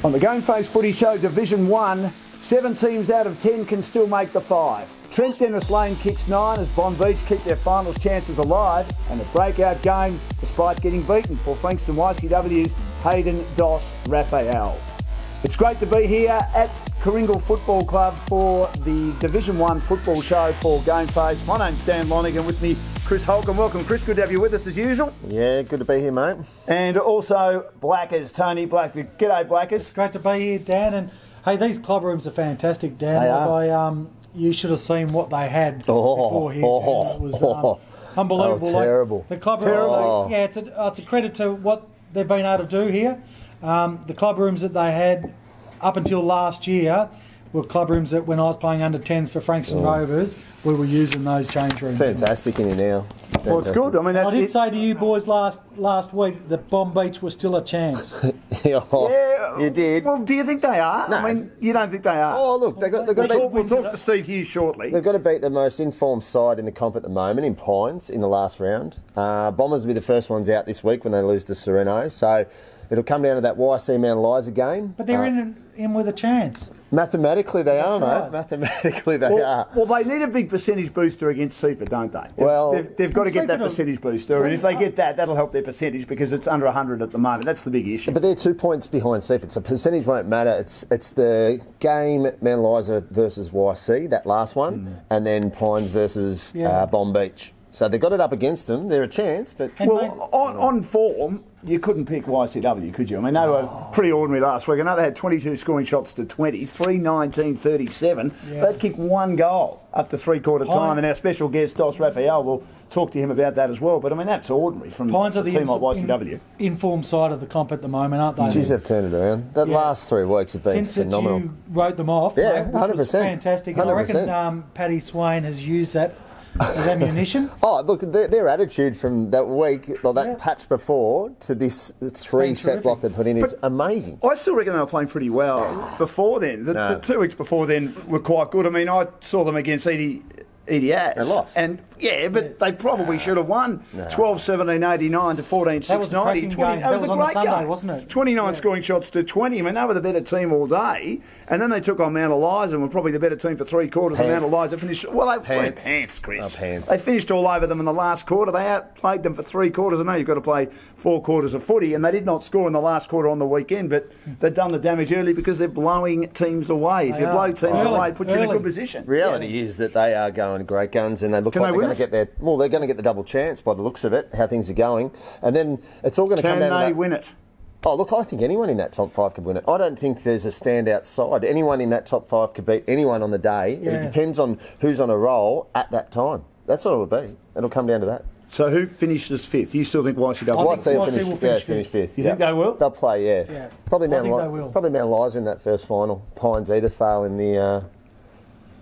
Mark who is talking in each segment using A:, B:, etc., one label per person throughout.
A: On the GameFace Footy Show Division 1, 7 teams out of 10 can still make the 5. Trent Dennis Lane kicks 9 as Bond Beach keep their finals chances alive, and a breakout game despite getting beaten for Frankston YCW's Hayden Dos Raphael. It's great to be here at Karingal Football Club for the Division 1 football show for GameFace. My name's Dan Lonigan, with me Chris Holcomb. Welcome, Chris. Good to have you with us as usual.
B: Yeah, good to be here, mate.
A: And also Blackers, Tony Black. G'day, Blackers.
C: It's great to be here, Dan. And hey, these club rooms are fantastic, Dan.
A: They are.
C: You should have seen what they had before here. It was unbelievable.
B: Oh, terrible.
C: The club rooms, it's a credit to what they've been able to do here. The club rooms that they had up until last year were club rooms that when I was playing under 10s for Frankston Rovers, we were using those change rooms.
B: Fantastic in here now. Fantastic.
A: Well, it's good. I mean,
C: I did say to you boys last week that Bomb Beach was still a chance.
B: Yeah, you did.
A: Well, do you think they are?
B: No.
A: I mean, you don't think they are?
B: Oh, look, they've got
A: We'll talk to Steve Hughes shortly.
B: They've got to beat the most informed side in the comp at the moment, in Pines, in the last round. Bombers will be the first ones out this week when they lose to Sereno. So it'll come down to that YC Mount Eliza game.
C: But they're in with a chance.
B: Mathematically, they are,
C: right.
B: mate. Mathematically, they are.
A: Well, they need a big percentage booster against Seaford, don't they?
B: Well,
A: they've got to get that percentage booster, and if they get that, that'll help their percentage because it's under 100 at the moment. That's the big issue.
B: But they're 2 points behind Seaford, so percentage won't matter. It's the game Mount Eliza versus YC, that last one, and then Pines versus Bomb Beach. So they've got it up against them. They're a chance, but...
A: Well, on form, you couldn't pick YCW, could you? I mean, they were pretty ordinary last week. I know they had 22 scoring shots to 20, 3-19-37.
C: Yeah.
A: They'd kicked 1 goal up to three-quarter time, and our special guest, Dos Raphael, will talk to him about that as well. But, I mean, that's ordinary from
C: Pines
A: a
C: are the
A: team like YCW.
C: informed side of the comp at the moment, aren't they?
B: Jeez, they've turned it around. The last 3 weeks have been phenomenal.
C: Since you wrote them off,
B: Yeah,
C: which
B: 100%.
C: was fantastic. And I
B: 100%.
C: reckon Paddy Swain has used that as ammunition.
B: Oh, look, their attitude from that week, or that patch before, to this 3-set block they put in is amazing.
A: I still reckon they were playing pretty well before then. The 2 weeks before then were quite good. I mean, I saw them against EDS.
B: They lost.
A: And they probably should have won 12-17-89 to 14-6-90.
C: That was on a Sunday, wasn't it?
A: 29 scoring shots to 20. I mean, they were the better team all day. And then they took on Mount Eliza and were probably the better team for 3 quarters. And Mount Eliza finished... Well, they played pants, Chris. They finished all over them in the last quarter. They outplayed them for 3 quarters. I know you've got to play 4 quarters of footy, and they did not score in the last quarter on the weekend, but they've done the damage early because they're blowing teams away. If you blow teams away, it puts you in a good position.
B: Reality is that they are going great guns, and they look like they're going to get their... Well, they're going to get the double chance by the looks of it, how things are going. And then it's all going to come down to...
A: Can they win it?
B: Oh, look, I think anyone in that top 5 could win it. I don't think there's a standout side. Anyone in that top 5 could beat anyone on the day. Yeah. It depends on who's on a roll at that time. That's what it will be. It'll come down to that.
A: So who finishes 5th? You still think YCW?
C: YC will finish
B: 5th.
A: You think they will?
B: They'll play, yeah. Probably Mount Eliza in that first final. Pines Edithvale in the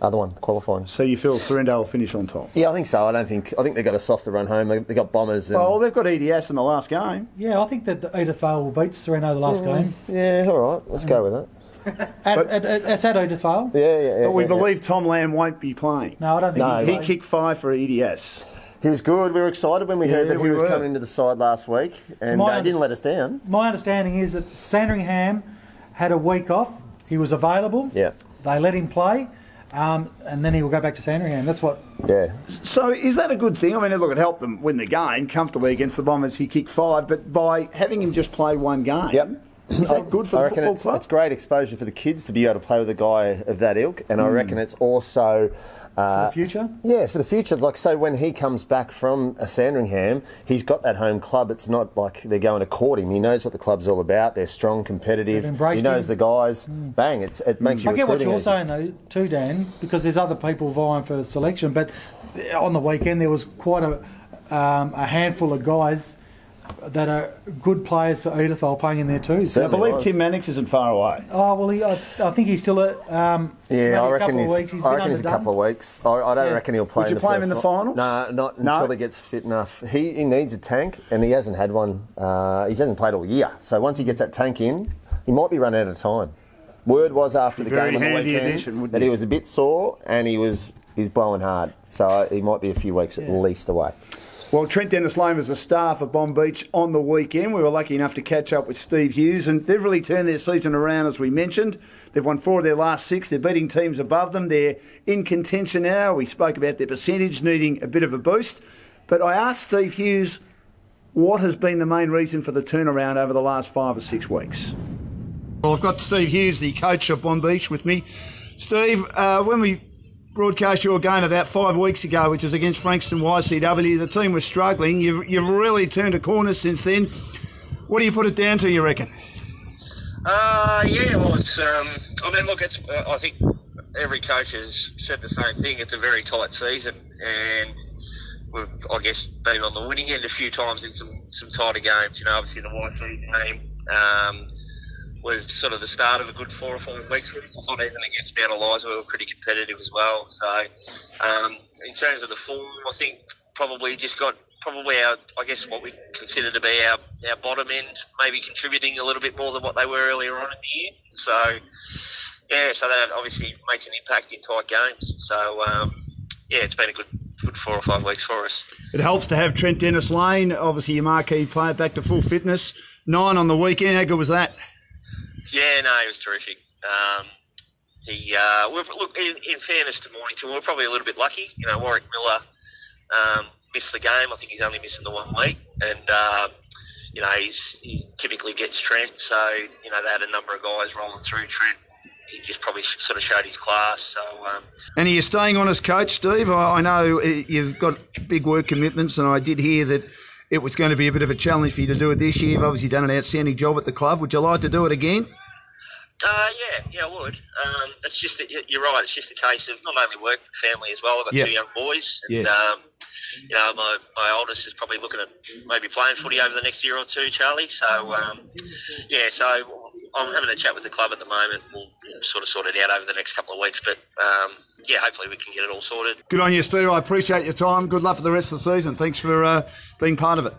B: other one, qualifying.
A: So you feel Serendale will finish on top?
B: Yeah, I think so. I think they've got a softer run home. They've got Bombers.
A: Well, they've got EDS in the last game.
C: Yeah, I think that Edithvale will beat Sereno the last game.
B: Yeah, all right. Let's go with that.
C: It's at Edithvale.
B: Yeah.
A: But we believe Tom Lamb won't be playing.
C: No, I don't think
A: he kicked 5 for EDS.
B: He was good. We were excited when we heard that he was coming into the side last week, and he didn't let us down.
C: My understanding is that Sandringham had a week off. He was available.
B: Yeah.
C: They let him play, and then he will go back to Sandringham. That's what...
B: Yeah.
A: So is that a good thing? I mean, look, it helped them win the game comfortably against the Bombers. He kicked 5, but by having him just play 1 game... Is that good for the football club?
B: It's great exposure for the kids to be able to play with a guy of that ilk, and I reckon it's also...
C: for the future?
B: Yeah, for the future. Like, so when he comes back from a Sandringham, he's got that home club. It's not like they're going to court him. He knows what the club's all about. They're strong, competitive. He knows the guys. Bang, it makes you...
C: I get what you're saying, though, too, Dan, because there's other people vying for selection, but on the weekend there was quite a handful of guys that are good players for Edithvale playing in there too. So
A: I believe Tim Mannix isn't far away.
C: Oh, well, I think he's still at...
B: I reckon he's a couple of weeks. I don't reckon he'll play.
A: Would you play him in the final?
B: No, not until he gets fit enough. He needs a tank, and he hasn't had one. He hasn't played all year. So once he gets that tank in, he might be running out of time. Word was after the game on the weekend that he was a bit sore, and he's blowing hard. So he might be a few weeks at least away.
A: Well, Trent Dennis Lane was a star for Bomb Beach on the weekend. We were lucky enough to catch up with Steve Hughes, and they've really turned their season around, as we mentioned. They've won 4 of their last 6. They're beating teams above them. They're in contention now. We spoke about their percentage needing a bit of a boost. But I asked Steve Hughes what has been the main reason for the turnaround over the last 5 or 6 weeks. Well, I've got Steve Hughes, the coach of Bomb Beach, with me. Steve, when we broadcast your game about 5 weeks ago, which was against Frankston YCW, the team was struggling. You've really turned a corner since then. What do you put it down to, you reckon?
D: Yeah, well, it's. I mean, look, it's. I think every coach has said the same thing. It's a very tight season, and we've, I guess, been on the winning end a few times in some tighter games. You know, obviously the YC game was sort of the start of a good 4 or 5 weeks. I thought even against Mount Eliza we were pretty competitive as well. So, in terms of the form, I think probably just got our, I guess, what we consider to be our bottom end, maybe contributing a little bit more than what they were earlier on in the year. So, yeah, so that obviously makes an impact in tight games. So, yeah, it's been a good 4 or 5 weeks for us.
A: It helps to have Trent Dennis Lane, obviously your marquee player, back to full fitness. 9 on the weekend. How good was that? Yeah,
D: no, he was terrific. Look, in fairness to Mornington, we're probably a little bit lucky. You know, Warwick Miller missed the game. I think he's only missing the 1 week, and you know, he typically gets Trent. So, you know, they had a number of guys rolling through Trent. He just probably sort of showed his class. So,
A: and are you staying on as coach, Steve? I know you've got big work commitments, and I did hear that it was going to be a bit of a challenge for you to do it this year. You've obviously done an outstanding job at the club. Would you like to do it again?
D: Yeah, I would. It's just that you're right. It's just a case of not only work, but family as well. I've got 2 young boys, and you know, my oldest is probably looking at maybe playing footy over the next year or 2, Charlie. So yeah, so I'm having a chat with the club at the moment. We'll sort of sort it out over the next couple of weeks, but yeah, hopefully we can get it all sorted.
A: Good on you, Steve. I appreciate your time. Good luck for the rest of the season. Thanks for being part of it.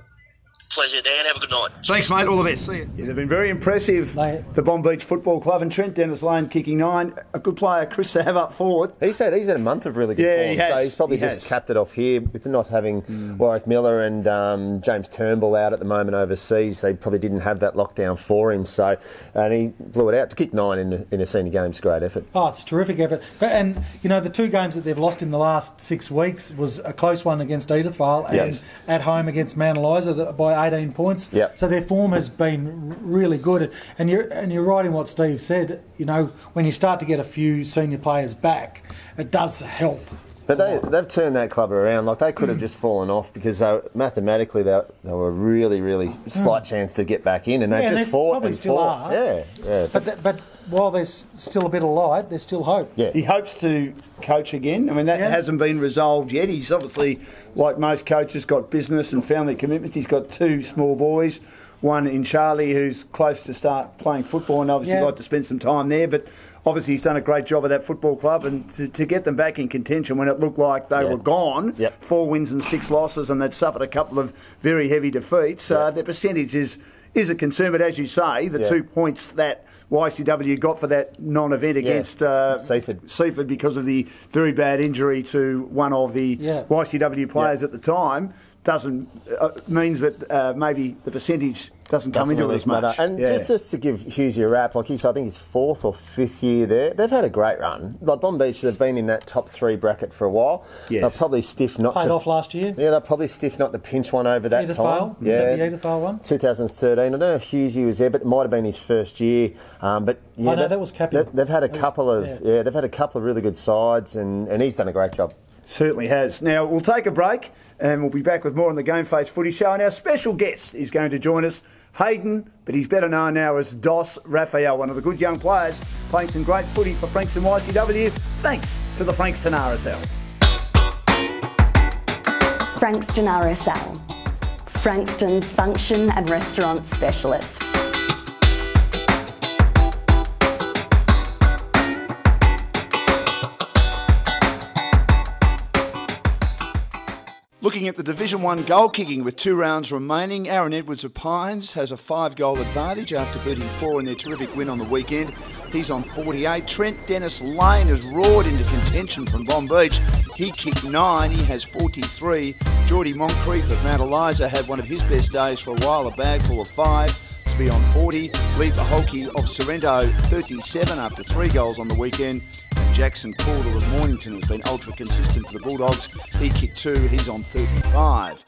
D: Pleasure, Dan. Have a good night.
A: Thanks, mate. All the best. See you. Yeah, they've been very impressive, the Bomb Beach Football Club, and Trent Dennis Lane kicking 9. A good player, Chris, to have up forward.
B: He's had a month of really good form.
A: He has.
B: So he's probably just capped it off here with not having Warwick Miller and James Turnbull out at the moment overseas. They probably didn't have that lockdown for him. So, and he blew it out. To kick 9 in a senior game is a great effort.
C: Oh, it's a terrific effort. And, you know, the 2 games that they've lost in the last 6 weeks was a close one against Edithvale and at home against Mount Eliza by 18 points.
B: Yep.
C: So their form has been really good, and you're right in what Steve said. You know, when you start to get a few senior players back, it does help.
B: But they've turned that club around. Like, they could have just fallen off because mathematically they were really, really slight chance to get back in, and they just fought and fought. Yeah.
C: But while there's still a bit of light, there's still hope.
A: Yeah. He hopes to coach again. I mean, that hasn't been resolved yet. He's obviously, like most coaches, got business and family commitments. He's got 2 small boys, one in Charlie who's close to start playing football, and obviously like to spend some time there. But obviously he's done a great job at that football club, and to get them back in contention when it looked like they were gone, 4 wins and 6 losses, and they'd suffered a couple of very heavy defeats. Their percentage is a concern, but as you say, the 2 points that YCW got for that non-event against Seaford because of the very bad injury to one of the YCW players at the time means that maybe the percentage doesn't come into it as much.
B: And just to give Hughes a rap, like I think he's 4th or 5th year there. They've had a great run. Like Bomb Beach, they've been in that top 3 bracket for a while.
A: Yes.
B: They're probably stiff not
C: Played off last year.
B: Yeah, they're probably stiff not to pinch one over that time.
C: Yeah, the Edithvale one.
B: 2013. I don't know if Hughes was there, but it might have been his first year. But yeah,
C: that was Cappy.
B: They've had a couple of they've had a couple of really good sides, and he's done a great job.
A: Certainly has. Now we'll take a break, and we'll be back with more on the GameFace Footy Show. And our special guest is going to join us, Hayden, but he's better known now as Dos Raphael, one of the good young players playing some great footy for Frankston YCW, thanks to the Frankston RSL.
E: Frankston RSL, Frankston's function and restaurant specialist.
A: Looking at the Division 1 goal kicking with 2 rounds remaining, Aaron Edwards of Pines has a 5-goal advantage after beating 4 in their terrific win on the weekend. He's on 48. Trent Dennis Lane has roared into contention from Bomb Beach. He kicked 9. He has 43. Geordie Moncrief of Mount Eliza had one of his best days for a while, a bag full of 5 to be on 40. Lee Paholke of Sorrento, 37 after 3 goals on the weekend. And Jackson Caudle of Mornington has been ultra consistent for the Bulldogs. He kicked 2, he's on 35.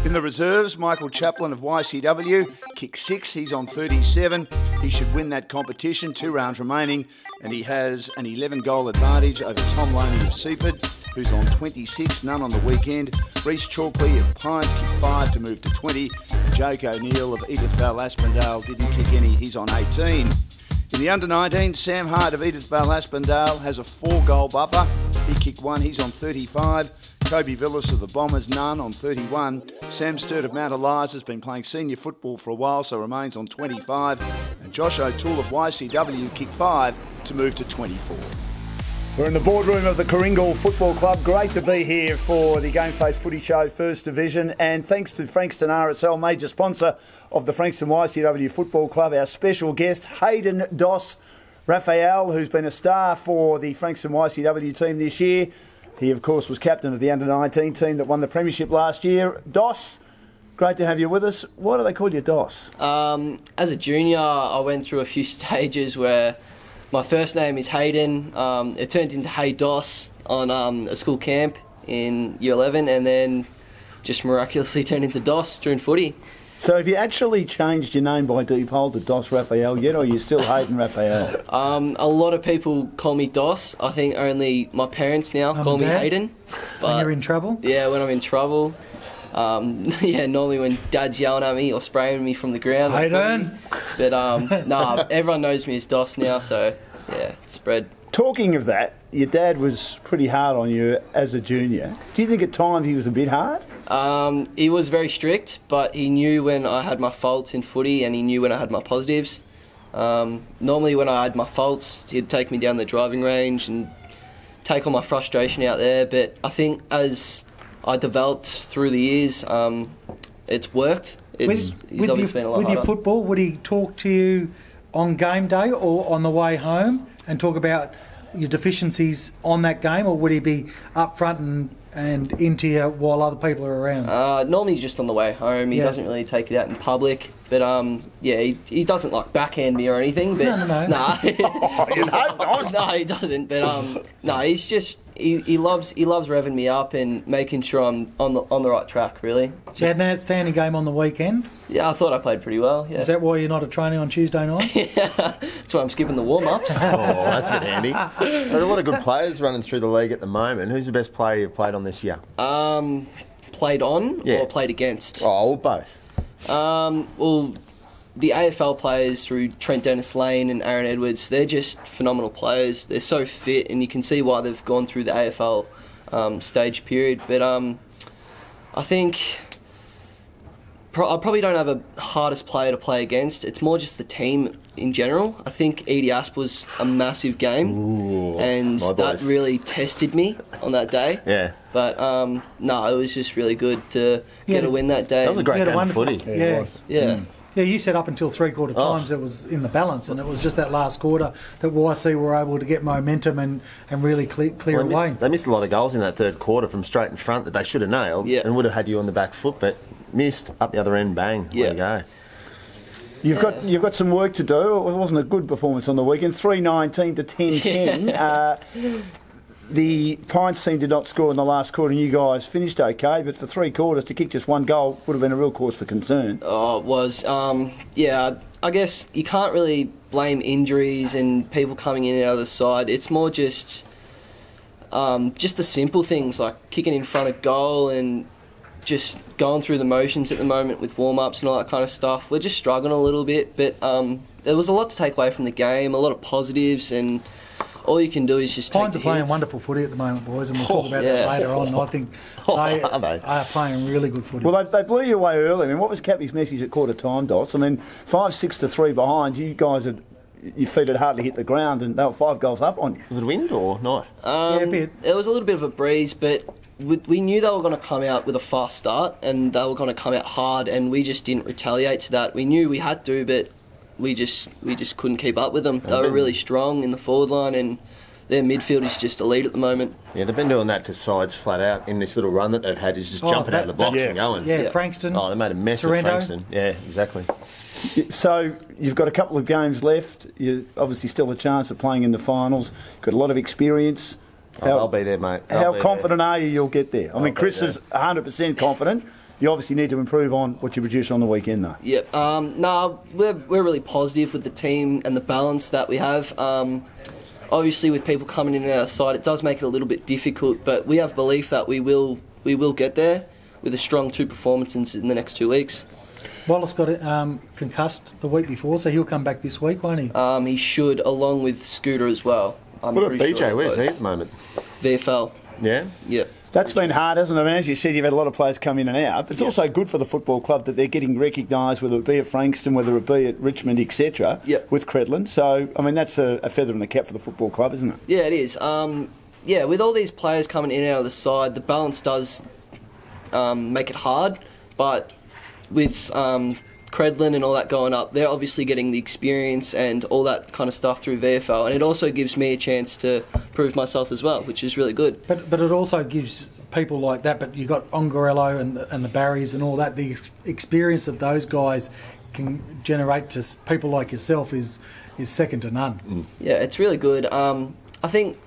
A: In the reserves, Michael Chaplin of YCW kicked 6, he's on 37. He should win that competition, 2 rounds remaining, and he has an 11-goal advantage over Tom Loney of Seaford, who's on 26, none on the weekend. Reece Chalkley of Pines kicked 5 to move to 20. Jake O'Neill of Edithvale Aspendale didn't kick any, he's on 18. In the under-19, Sam Hart of Edithvale Aspendale has a 4-goal buffer. He kicked 1, he's on 35. Kobe Villas of the Bombers, none, on 31. Sam Sturt of Mount Eliza has been playing senior football for a while, so remains on 25. And Josh O'Toole of YCW kicked 5 to move to 24. We're in the boardroom of the Karingal Football Club. Great to be here for the GameFace Footy Show First Division. And thanks to Frankston RSL, major sponsor of the Frankston YCW Football Club, our special guest, Hayden Doss Raphael, who's been a star for the Frankston YCW team this year. He, of course, was captain of the under-19 team that won the premiership last year. Doss, great to have you with us. Why do they call you Doss?
F: As a junior, I went through a few stages where my first name is Hayden. It turned into Hey Doss on a school camp in Year 11, and then just miraculously turned into Doss during footy.
A: So have you actually changed your name by default to Doss Raphael yet, or are you still Hayden Raphael?
F: A lot of people call me Doss. I think only my parents now call me Hayden.
C: When you're in trouble?
F: Yeah, when I'm in trouble. Normally when Dad's yelling at me or spraying me from the ground.
C: Hayden!
F: But everyone knows me as Doss now, so yeah, it's spread.
A: Talking of that, your dad was pretty hard on you as a junior. Do you think at times he was a bit hard?
F: He was very strict, but he knew when I had my faults in footy and he knew when I had my positives. Normally when I had my faults, he'd take me down the driving range and take all my frustration out there, but I think as I developed through the years, it's worked. He's obviously been a lot harder.
C: With your football, would he talk to you on game day or on the way home and talk about your deficiencies on that game, or would he be up front and into you while other people are around?
F: Normally he's just on the way home. He doesn't really take it out in public. But he doesn't like backhand me or anything. But
C: no.
F: Nah.
A: You hope not.
F: No, he doesn't. But he's just he loves revving me up and making sure I'm on the right track. Really.
C: You had an outstanding game on the weekend.
F: Yeah, I thought I played pretty well. Yeah.
C: Is that why you're not at training on Tuesday night?
F: Yeah, that's why I'm skipping the warm-ups.
B: Oh, that's a bit handy. There's a lot of good players running through the league at the moment. Who's the best player you've played on this year?
F: Played on or played against?
B: Oh, both.
F: Well, the AFL players through Trent Dennis-Lane and Aaron Edwards, they're just phenomenal players. They're so fit, and you can see why they've gone through the AFL stage period. But I think I probably don't have a hardest player to play against. It's more just the team in general. I think Edie Asp was a massive game, and that really tested me on that day.
B: Yeah.
F: But it was just really good to get a win that day.
B: That was a great game of footy.
C: Yeah,
B: it was.
F: Yeah.
C: Yeah, you said up until three-quarter times it was in the balance, and it was just that last quarter that YC were able to get momentum and really clear away.
B: They missed a lot of goals in that third quarter from straight in front that they should have nailed and would have had you on the back foot, but missed up the other end, bang, there you go.
A: You've got some work to do. It wasn't a good performance on the weekend. 3-19 to 10-10. The Pines team did not score in the last quarter, and you guys finished okay, but for 3 quarters to kick just 1 goal would have been a real cause for concern.
F: Oh, it was. I guess you can't really blame injuries and people coming in and out of the side. It's more just the simple things like kicking in front of goal and just going through the motions at the moment with warm-ups and all that kind of stuff. We're just struggling a little bit, but there was a lot to take away from the game, a lot of positives, and all you can do is just
C: Pines
F: take
C: are playing
F: hits.
C: wonderful footy at the moment, boys, and we'll talk about that later on. I think they are playing really good footy.
A: Well, they blew you away early. I mean, what was Cappy's message at quarter time, Dots? I mean, 5-6 to 3 behind. You guys your feet had hardly hit the ground, and they were 5 goals up on you.
B: Was it wind or not?
C: A bit.
F: It was a little bit of a breeze, but we knew they were going to come out with a fast start, and they were going to come out hard, and we just didn't retaliate to that. We knew we had to, but we just couldn't keep up with them. They were really strong in the forward line, and their midfield is just elite at the moment.
B: Yeah, they've been doing that to sides flat out in this little run that they've had, is just jumping out of the box and going.
C: Yeah, Frankston.
B: Oh, they made a mess of Frankston. Yeah, exactly.
A: So you've got a couple of games left. You're obviously still a chance of playing in the finals. Got a lot of experience.
B: I'll be there, mate.
A: How confident are you you'll get there? I mean, Chris is 100% confident. You obviously need to improve on what you produce on the weekend, though.
F: Yep. We're really positive with the team and the balance that we have. Obviously, with people coming in and out of side, it does make it a little bit difficult, but we have belief that we will get there with a strong 2 performances in the next 2 weeks.
C: Wallace got concussed the week before, so he'll come back this week, won't he?
F: He should, along with Scooter as well.
B: What about BJ? Where's he at the moment?
F: VFL.
B: Yeah?
F: Yep.
A: That's been hard, hasn't it? I mean, as you said, you've had a lot of players come in and out. But it's also good for the football club that they're getting recognised, whether it be at Frankston, whether it be at Richmond, etc., with Credlin. So, I mean, that's a feather in the cap for the football club, isn't it?
F: Yeah, it is. With all these players coming in and out of the side, the balance does make it hard. But with Credlin and all that going up, they're obviously getting the experience and all that kind of stuff through VFL, and it also gives me a chance to prove myself as well, which is really good.
C: But it also gives people like that, but you've got Ongarello and the Barrys and all that, the experience that those guys can generate to people like yourself is second to none.
F: Yeah, it's really good. I think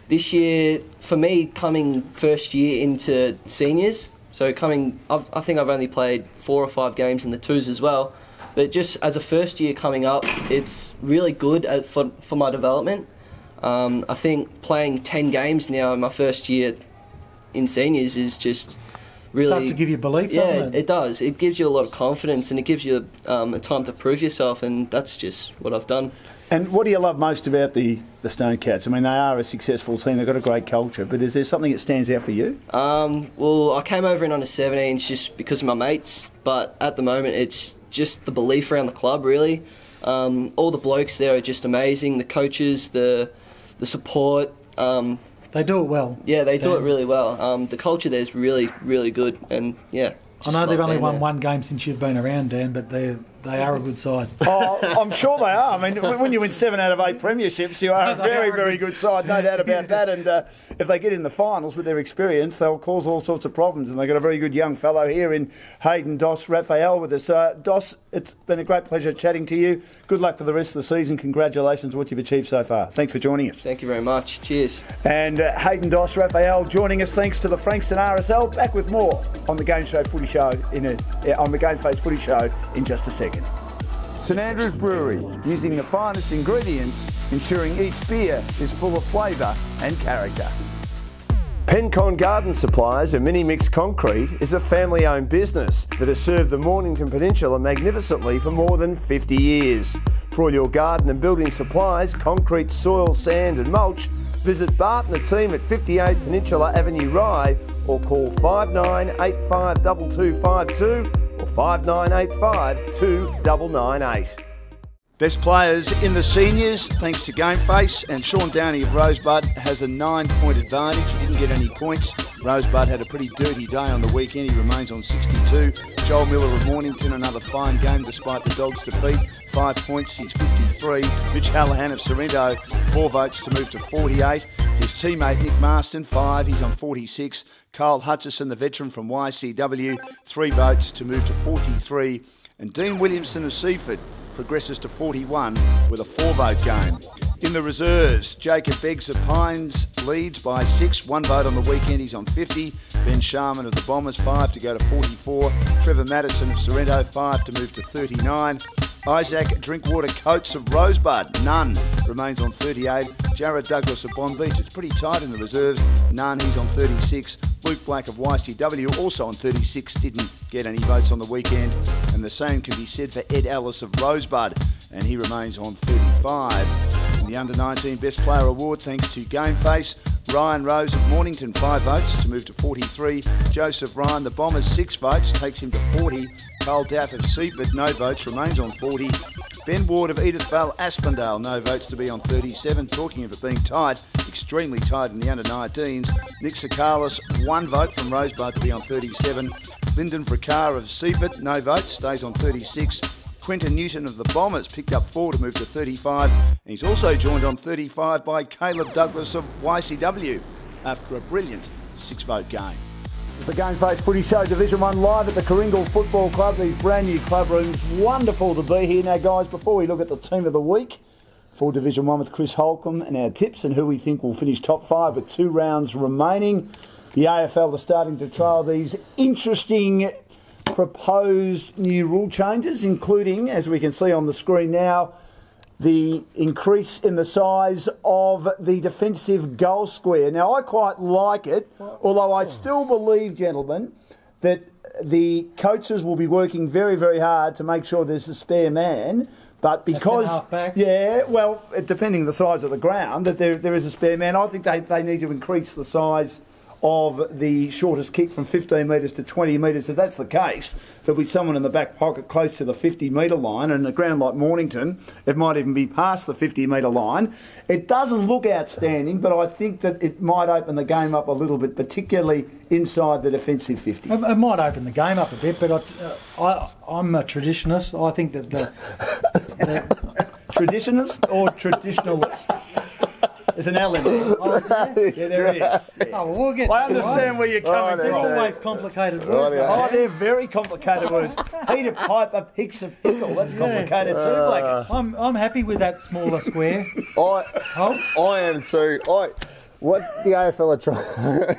F: this year, for me, coming first year into seniors, so I think I've only played 4 or 5 games in the 2s as well. But just as a first year coming up, it's really good for my development. I think playing 10 games now in my first year in seniors is just really...
C: Starts to give you belief, doesn't it?
F: It does. It gives you a lot of confidence, and it gives you a time to prove yourself, and that's just what I've done.
A: And what do you love most about the Stone Cats? I mean, they are a successful team. They've got a great culture. But is there something that stands out for you?
F: Well, I came over in under-17s just because of my mates. But at the moment, it's just the belief around the club, really. All the blokes there are just amazing. The coaches, the support.
C: They do it well.
F: Yeah, they do it really well. The culture there is really, really good. And, yeah.
C: I know they've only won 1 game since you've been around, Dan, but they are a good side.
A: Oh, I'm sure they are. I mean, when you win 7 out of 8 premierships, you are a very, very good side, no doubt about that. And if they get in the finals with their experience, they'll cause all sorts of problems. And they've got a very good young fellow here in Hayden Dos Raphael with us. Dos, it's been a great pleasure chatting to you. Good luck for the rest of the season. Congratulations on what you've achieved so far. Thanks for joining us.
F: Thank you very much. Cheers.
A: And Hayden Dos Raphael joining us thanks to the Frankston RSL. Back with more on the Game Show Footy Show on the GameFace Footy Show in just a second. St Andrews Brewery, using the finest ingredients, ensuring each beer is full of flavour and character. Pencon Garden Supplies and Mini Mix Concrete is a family-owned business that has served the Mornington Peninsula magnificently for more than 50 years. For all your garden and building supplies, concrete, soil, sand and mulch, visit Bart and the team at 58 Peninsula Avenue Rye or call 5985 2252 or 5985 2998. Best players in the seniors, thanks to GameFace, and Sean Downey of Rosebud has a 9-point advantage. He didn't get any points. Rosebud had a pretty dirty day on the weekend. He remains on 62. Joel Miller of Mornington, another fine game despite the Dogs' defeat. 5 points, he's 53. Mitch Hallahan of Sorrento, 4 votes to move to 48. His teammate Nick Marston, 5, he's on 46. Kyle Hutchison, the veteran from YCW, 3 votes to move to 43. And Dean Williamson of Seaford progresses to 41 with a 4-vote game. In the reserves, Jacob Beggs of Pines leads by 6, 1 vote on the weekend, he's on 50. Ben Sharman of the Bombers, 5 to go to 44. Trevor Madison of Sorrento, 5 to move to 39. Isaac Drinkwater Coates of Rosebud, none, remains on 38. Jared Douglas of Bond Beach, it's pretty tight in the reserves, none, he's on 36. Luke Black of YCW, also on 36, didn't get any votes on the weekend. And the same can be said for Ed Ellis of Rosebud, and he remains on 35. In the Under-19 Best Player Award, thanks to GameFace, Ryan Rose of Mornington, 5 votes to move to 43. Joseph Ryan, the Bombers, 6 votes, takes him to 40. Cole Daff of Seaford, no votes, remains on 40. Ben Ward of Edithvale, Aspendale, no votes to be on 37. Talking of it being tight, extremely tight in the Under-19s. Nick Sakalis, 1 vote from Rosebud to be on 37. Lyndon Friccar of Seaford, no votes, stays on 36. Quentin Newton of the Bombers picked up 4 to move to 35. And he's also joined on 35 by Caleb Douglas of YCW after a brilliant 6-vote game. This is the GameFace Footy Show, Division 1 live at the Karingal Football Club. These brand new club rooms. Wonderful to be here. Now, guys, before we look at the team of the week for Division 1 with Chris Holcomb and our tips and who we think will finish top 5 with 2 rounds remaining, the AFL are starting to trial these interesting proposed new rule changes, including, as we can see on the screen now, the increase in the size of the defensive goal square. Now, I quite like it, although I still believe, gentlemen, that the coaches will be working very, very hard to make sure there's a spare man. But because, yeah, well, depending on the size of the ground, that there is a spare man, I think they need to increase the size of the shortest kick from 15 metres to 20 metres. If that's the case, there'll be someone in the back pocket close to the 50-metre line, and a ground like Mornington, it might even be past the 50-metre line. It doesn't look outstanding, but I think that it might open the game up a little bit, particularly inside the defensive 50.
C: It might open the game up a bit, but I'm a traditionalist. I think that the
A: traditionalist or traditionalist? There's an L in there.
C: Oh, is there?
A: Yeah, there is. Yeah.
C: Oh, well, we'll get
A: I understand where you're coming from.
C: They're always complicated words.
A: Oh, they're very complicated words. Peter Piper picks a pickle. That's complicated too, Blackers.
C: I'm happy with that smaller square.
B: I am too. What the AFL are trying...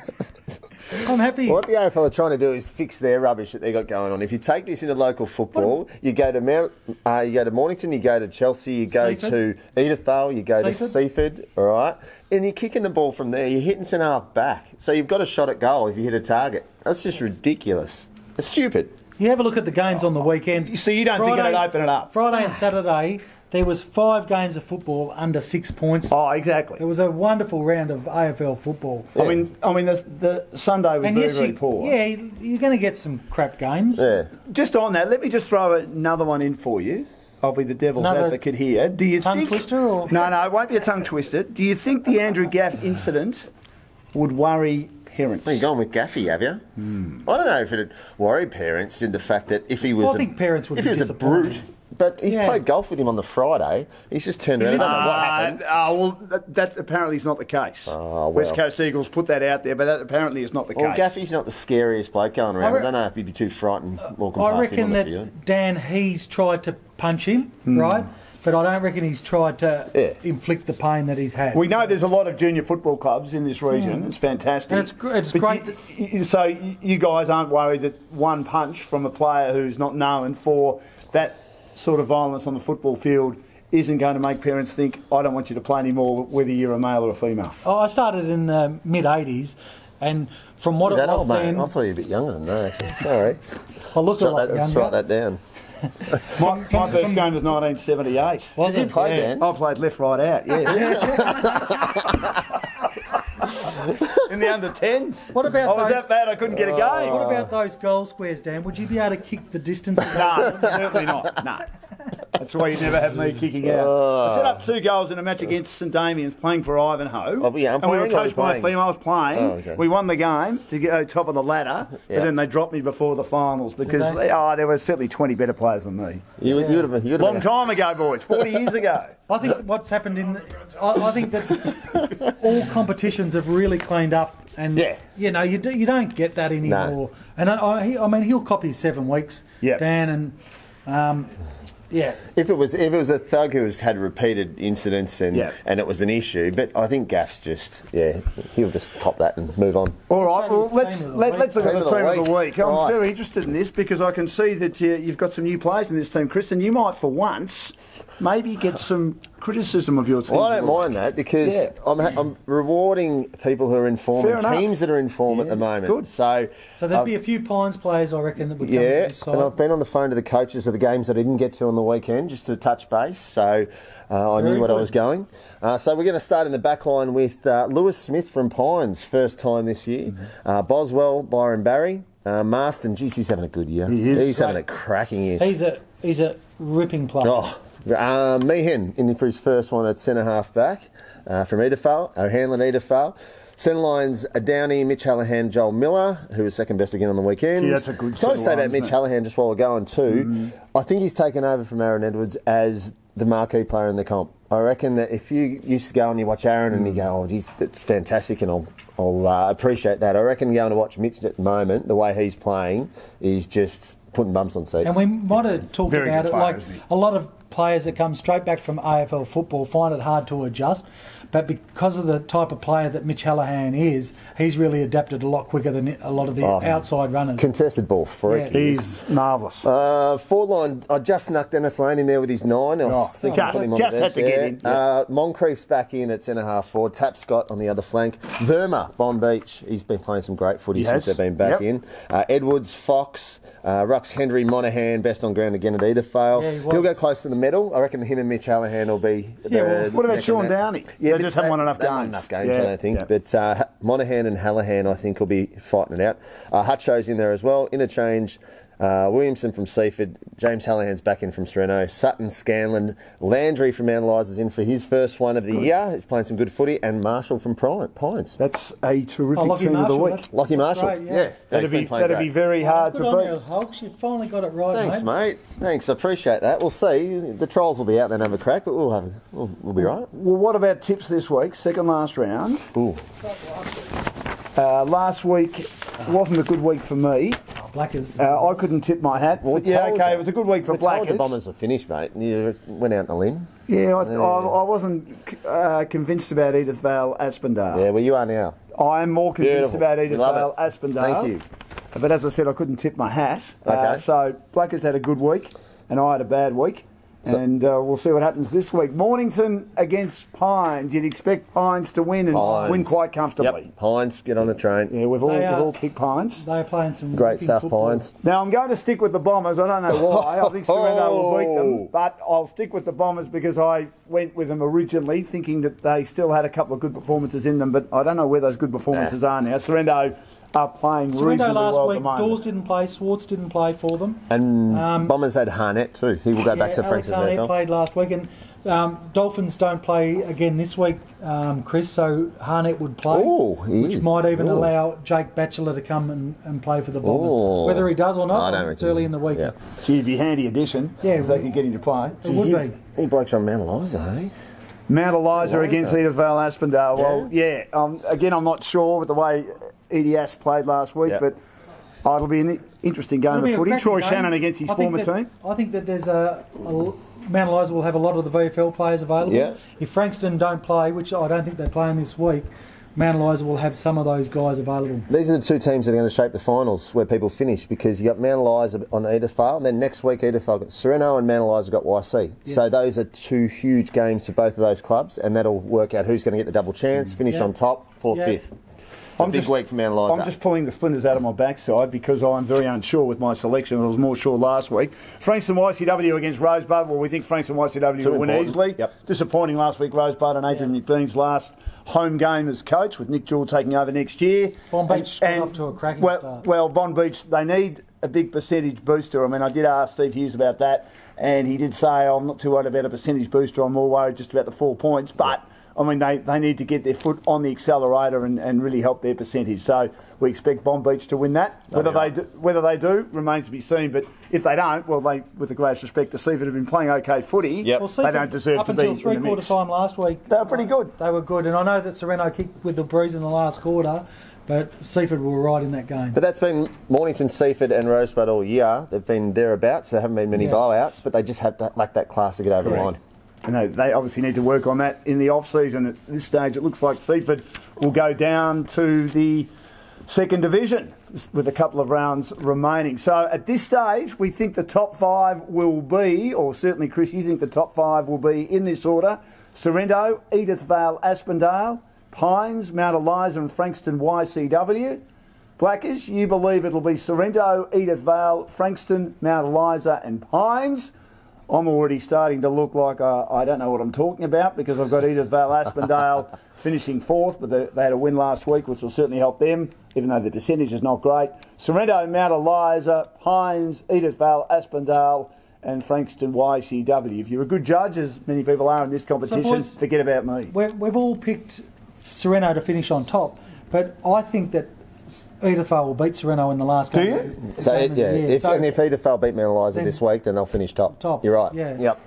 C: I'm happy.
B: What the AFL are trying to do is fix their rubbish that they got going on. If you take this into local football, you go to Mornington, you go to Chelsea, you go to Edithvale, you go to Seaford, all right? And you're kicking the ball from there. You're hitting centre half back. So you've got a shot at goal if you hit a target. That's just ridiculous. It's stupid.
C: You have a look at the games on the weekend.
A: So you don't think it'd open it up?
C: Friday and Saturday, there was 5 games of football under 6 points.
A: Oh, exactly.
C: It was a wonderful round of AFL football.
A: Yeah. I mean, the Sunday was very poor.
C: Yeah, you're going to get some crap games.
B: Yeah.
A: Just on that, let me just throw another one in for you. I'll be the devil's advocate here. Do you
C: tongue twister? Or?
A: No, it won't be a tongue twister. Do you think the Andrew Gaff incident would worry parents?
B: Well, you're going with Gaffy, have you? I don't know if it'd worry parents in the fact that if he was
C: I think parents would be
B: disappointed. If he was a brute. But he's played golf with him on the Friday. He's just turned around. I don't know what happened.
A: Well, that apparently is not the case. West Coast Eagles put that out there, but that apparently is not the case.
B: Well, Gaffy's not the scariest bloke going around. I don't know if he'd be too frightened walking past him on the field.
C: I reckon that Dan, he's tried to punch him, right? But I don't reckon he's tried to inflict the pain that he's had.
A: We know there's a lot of junior football clubs in this region. It's fantastic.
C: And it's great.
A: So you guys aren't worried that one punch from a player who's not known for that sort of violence on the football field isn't going to make parents think, I don't want you to play anymore, whether you're a male or a female?
C: Oh, I started in the mid-'80s, and from what it was then...
B: I thought you were a bit younger than that, actually. Sorry.
C: I look a lot younger.
B: Let's write that down.
A: My first game was 1978.
B: Did you play, Dan?
A: I played left, right, out, in the under-10s.
C: What about
A: I was that bad I couldn't get a game.
C: What about those goal squares, Dan? Would you be able to kick the distance?
A: No, certainly not. No. That's why you never have me kicking out. I set up 2 goals in a match against St Damian's playing for Ivanhoe.
B: Oh, yeah,
A: and we were coached by a female. I was playing.
B: Oh, okay.
A: We won the game to go top of the ladder, but then they dropped me before the finals because there were certainly 20 better players than me.
B: You would have
A: Long time ago, boys. 40 years ago.
C: I think what's happened I think that all competitions have really cleaned up, and you don't get that anymore. No. And I mean, he'll copy 7 weeks, Dan, and
B: If it was a thug who had repeated incidents and it was an issue, but I think Gaff's he'll just cop that and move on.
A: All right, well let's look at the team of the week. I'm very interested in this because I can see that you've got some new players in this team, Chris, and you might for once maybe get some criticism of your team.
B: Well, I don't mind that because I'm rewarding people who are in form and teams that are in form at the moment.
A: Good.
C: So there'd be a few Pines players, I reckon, that would come to this side.
B: And I've been on the phone to the coaches of the games that I didn't get to on the weekend just to touch base. So I knew what I was going. So we're going to start in the back line with Lewis Smith from Pines, first time this year. Boswell, Byron Barry. Marston, he's having a good year. He's having a cracking year.
C: He's a ripping player.
B: Meehan in for his first one at centre half back from Edithvale, O'Hanlon Edithvale. Centre lines are Downey, Mitch Hallahan, Joel Miller, who was second best again on the weekend.
A: Gee, that's a good
B: Can I just say
A: centre
B: about
A: line,
B: Mitch
A: isn't
B: Hallahan just while we're going too? I think he's taken over from Aaron Edwards as the marquee player in the comp. I reckon that if you used to go and you watch Aaron and you go, oh, geez, that's fantastic, and I'll appreciate that. I reckon going to watch Mitch at the moment, the way he's playing, is just putting bumps on seats.
C: And we might have talked
A: Very
C: about
A: good
C: it,
A: player,
C: like
A: isn't he?
C: a lot of players that come straight back from AFL football find it hard to adjust, but because of the type of player that Mitch Hallahan is, he's really adapted a lot quicker than a lot of the outside runners.
B: Contested ball freak.
C: Yeah.
A: He's marvellous.
B: Forward line, I just snuck Dennis Lane in there with his 9. I was thinking
A: just-
B: put him on
A: just
B: the bench
A: had to get
B: there.
A: in, yeah.
B: Moncrief's back in at centre half forward. Tap Scott on the other flank. Verma, Bon Beach, he's been playing some great footy since they've been back in. Edwards, Fox, Rux, Henry, Monaghan, best on ground again at Edithvale.
C: Yeah, he was.
B: He'll go close to the medal. I reckon him and Mitch Hallahan will be.
A: What about Sean Downey? They
B: but
A: just haven't won enough
B: they haven't won
A: games.
B: enough games,
A: Yeah,
B: I don't think.
A: yeah.
B: But Monaghan and Hallahan, I think, will be fighting it out. Hutcho's in there as well. Interchange. Williamson from Seaford, James Hallahan's back in from Sereno, Sutton, Scanlon, Landry from Mount Eliza's in for his first one of the year. He's playing some good footy, and Marshall from Pines.
A: That's a terrific
C: Lockie
A: team of the
C: Marshall,
A: week.
C: that's
B: Lockie Marshall,
C: great, yeah.
A: That'd be very hard
C: Good on you,
A: to beat.
C: Hulks. You finally got it right,
B: Thanks, mate. Thanks, I appreciate that. We'll see. The trolls will be out there and have a crack, but we'll be right.
A: Well, what about tips this week? Second last round.
B: Ooh.
A: Last week wasn't a good week for me.
C: Blackers.
A: I couldn't tip my hat.
B: Well,
A: It was a good week for
B: We told
A: Blackers.
B: the Bombers were finished, mate. You went out on a limb.
A: Yeah, I wasn't convinced about Edith Vale Aspendale.
B: Yeah, well, you are now.
A: I am more convinced
B: Beautiful.
A: about Edith
B: Love
A: Vale
B: it.
A: Aspendale.
B: Thank you.
A: But as I said, I couldn't tip my hat.
B: Okay.
A: So Blackers had a good week, and I had a bad week. And we'll see what happens this week. Mornington against Pines. You'd expect Pines to win and
B: Pines.
A: win quite comfortably.
B: Yep, Pines, get on the train.
A: Yeah, we've all picked Pines.
C: They're playing some
B: Great
C: wicked
B: stuff,
C: football.
B: Pines.
A: Now, I'm going to stick with the Bombers. I don't know why. I think Sereno will beat them. But I'll stick with the Bombers because I went with them originally thinking that they still had a couple of good performances in them. But I don't know where those good performances are now. Sereno are playing
C: Sereno
A: reasonably
C: last
A: well at
C: week,
A: the moment.
C: Dawes didn't play, Swartz didn't play for them.
B: And Bombers had Harnett too. He will go back to
C: Alex
B: Frankston
C: Harnett
B: VFL.
C: played last week, and Dolphins don't play again this week, Chris, so Harnett would play, which might even allow Jake Batchelor to come and play for the Bombers. Whether he does or not, it's early in the week.
B: Yeah.
A: Gee, it'd be a handy addition if they could get him to play.
C: It would be.
B: He blokes on Mount Eliza, eh?
A: Mount Eliza against Edith Vale Aspendale. Well, again, I'm not sure with the way Edie Ass played last week, but it'll be an interesting game of footy. Troy Shannon against his former team.
C: I think that there's Mount Eliza will have a lot of the VFL players available.
B: Yeah.
C: If Frankston don't play, which I don't think they're playing this week, Mount Eliza will have some of those guys available.
B: These are the two teams that are going to shape the finals where people finish, because you got Mount Eliza on Edithvale, and then next week Edithvale got Sereno and Mount Eliza got YC.
C: Yes.
B: So those are two huge games for both of those clubs, and that'll work out who's going to get the double chance, finish on top, 4th, 5th.
A: I'm
B: big week for Mount Eliza.
A: I'm just pulling the splinters out of my backside because I'm very unsure with my selection. I was more sure last week. Frankston YCW against Rosebud. Well, we think Frankston YCW will win easily.
B: Yep.
A: Disappointing last week, Rosebud and Adrian McBean's last home game as coach, with Nick Jewell taking over next year.
C: Bon Beach got off to a cracking start.
A: Well, Bon Beach, they need a big percentage booster. I mean, I did ask Steve Hughes about that, and he did say, I'm not too worried about a percentage booster. I'm more worried just about the 4 points. But I mean, they need to get their foot on the accelerator and really help their percentage. So we expect Bon Beach to win that. Whether they do remains to be seen. But if they don't, well, with the greatest respect to Seaford, have been playing okay footy.
B: Yep.
C: Well,
A: they don't deserve to be in the mix.
C: Up until three-quarter time last week,
A: They were pretty good.
C: They were good. And I know that Sereno kicked with the breeze in the last quarter, but Seaford were right in that game.
B: But that's been Mornington, Seaford and Rosebud all year. They've been thereabouts. There haven't been many blowouts, but they just have to lack that class to get over the line.
A: And they obviously need to work on that in the off-season. At this stage, it looks like Seaford will go down to the second division with a couple of rounds remaining. So at this stage, we think the top 5 will be, or certainly, Chris, you think the top 5 will be in this order: Sorrento, Edith Vale, Aspendale, Pines, Mount Eliza and Frankston YCW. Blackers, you believe it'll be Sorrento, Edith Vale, Frankston, Mount Eliza and Pines. I'm already starting to look like I don't know what I'm talking about, because I've got Edith Vale Aspendale finishing 4th, but they had a win last week, which will certainly help them, even though the percentage is not great. Sorrento, Mount Eliza, Pines, Edith Vale Aspendale and Frankston YCW. If you're a good judge, as many people are in this competition, forget about me.
C: We've all picked Sereno to finish on top. But I think that Edithvale will beat Sereno in the last game.
A: Do you?
B: If Edithvale beat Mount Eliza this week, then they'll finish top. You're right.
C: Yeah.
B: Yep.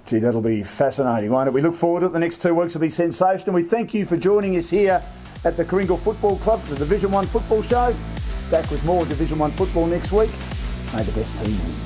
A: Gee, that'll be fascinating, won't it? We look forward to it. The next 2 weeks will be sensational. We thank you for joining us here at the Karingal Football Club, the Division 1 football show. Back with more Division 1 football next week. May the best team win.